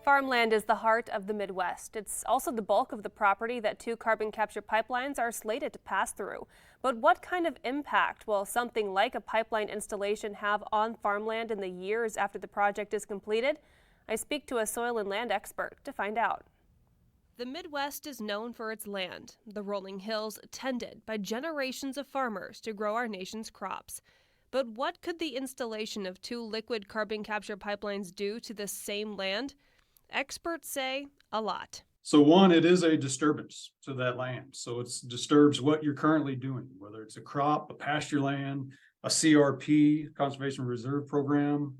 Farmland is the heart of the Midwest. It's also the bulk of the property that 2 carbon capture pipelines are slated to pass through. But what kind of impact will something like a pipeline installation have on farmland in the years after the project is completed? I speak to a soil and land expert to find out. The Midwest is known for its land, the rolling hills tended by generations of farmers to grow our nation's crops. But what could the installation of 2 liquid carbon capture pipelines do to this same land? Experts say a lot. So one, it is a disturbance to that land. So it disturbs what you're currently doing, whether it's a crop, a pasture land, a CRP, Conservation Reserve Program,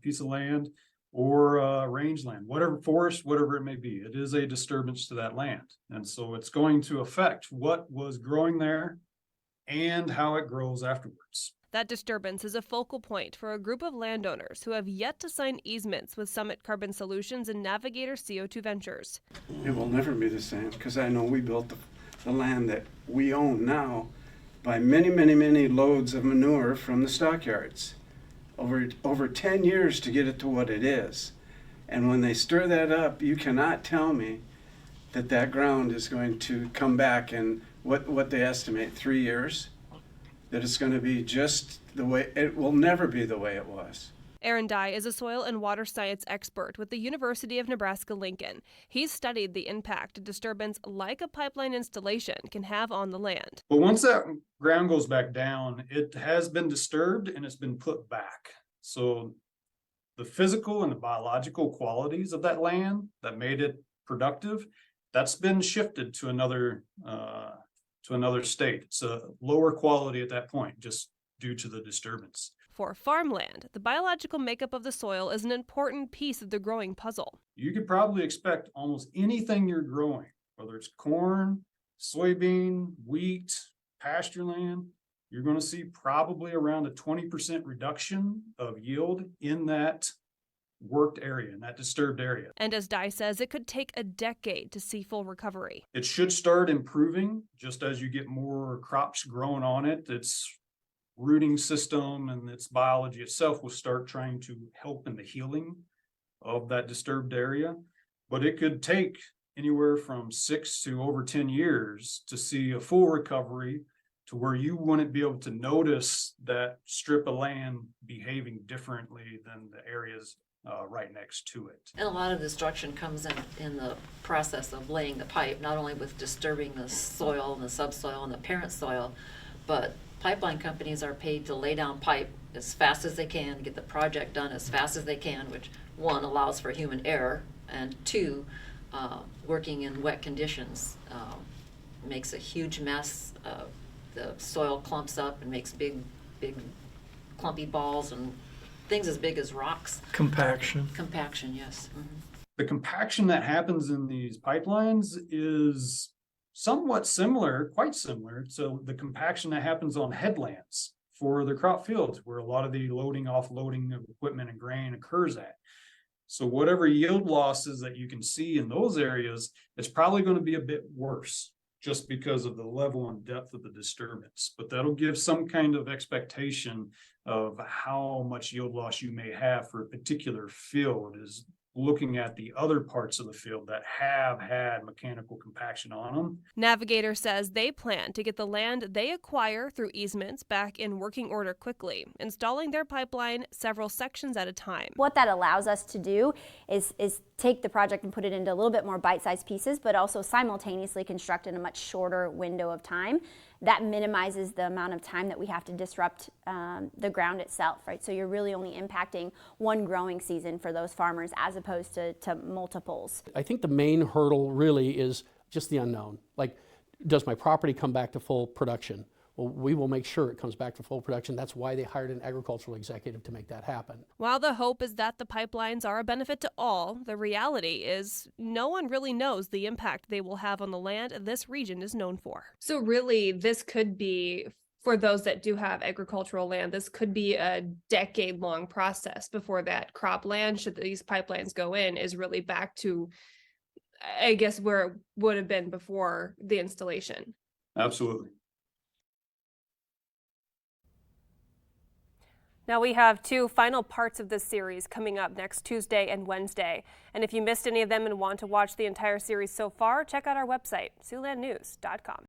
piece of land, or rangeland, whatever forest, whatever it may be. It is a disturbance to that land. And so it's going to affect what was growing there and how it grows afterwards. That disturbance is a focal point for a group of landowners who have yet to sign easements with Summit Carbon Solutions and Navigator CO2 Ventures. It will never be the same because I know we built the land that we own now by many, many, many loads of manure from the stockyards. Over 10 years to get it to what it is. And when they stir that up, you cannot tell me that ground is going to come back in what they estimate, 3 years. That it's going to be just the way, it will never be the way it was. Aaron Dye is a soil and water science expert with the University of Nebraska-Lincoln. He's studied the impact a disturbance like a pipeline installation can have on the land. But once that ground goes back down, it has been disturbed and it's been put back. So the physical and the biological qualities of that land that made it productive, that's been shifted to another state. It's a lower quality at that point, just due to the disturbance. For farmland, the biological makeup of the soil is an important piece of the growing puzzle. You could probably expect almost anything you're growing, whether it's corn, soybean, wheat, pasture land, you're going to see probably around a 20% reduction of yield in that worked area, in that disturbed area. And as Dye says, it could take a decade to see full recovery. It should start improving just as you get more crops growing on it. Its rooting system and its biology itself will start trying to help in the healing of that disturbed area. But it could take anywhere from 6 to over 10 years to see a full recovery to where you wouldn't be able to notice that strip of land behaving differently than the areas right next to it. And a lot of destruction comes in the process of laying the pipe, not only with disturbing the soil and the subsoil and the parent soil, but pipeline companies are paid to lay down pipe as fast as they can, get the project done as fast as they can, which 1, allows for human error, and 2, working in wet conditions makes a huge mess. The soil clumps up and makes big clumpy balls and things as big as rocks. Compaction, Yes. Mm-hmm. The compaction that happens in these pipelines is somewhat similar, quite similar to the compaction that happens on headlands for the crop fields, where a lot of the loading, offloading of equipment and grain occurs at. So whatever yield losses that you can see in those areas, it's probably going to be a bit worse just because of the level and depth of the disturbance. But that'll give some kind of expectation of how much yield loss you may have for a particular field, is looking at the other parts of the field that have had mechanical compaction on them. Navigator says they plan to get the land they acquire through easements back in working order quickly, installing their pipeline several sections at a time. What that allows us to do is take the project and put it into a little bit more bite-sized pieces, but also simultaneously construct in a much shorter window of time. That minimizes the amount of time that we have to disrupt the ground itself, right? So you're really only impacting one growing season for those farmers as opposed to multiples. I think the main hurdle really is just the unknown. Like, does my property come back to full production? Well, we will make sure it comes back to full production. That's why they hired an agricultural executive to make that happen. While the hope is that the pipelines are a benefit to all, the reality is no one really knows the impact they will have on the land this region is known for. So really, this could be, for those that do have agricultural land, this could be a decade-long process before that crop land, should these pipelines go in, is really back to, I guess, where it would have been before the installation. Absolutely. Now we have 2 final parts of this series coming up next Tuesday and Wednesday. And if you missed any of them and want to watch the entire series so far, check out our website, SiouxlandNews.com.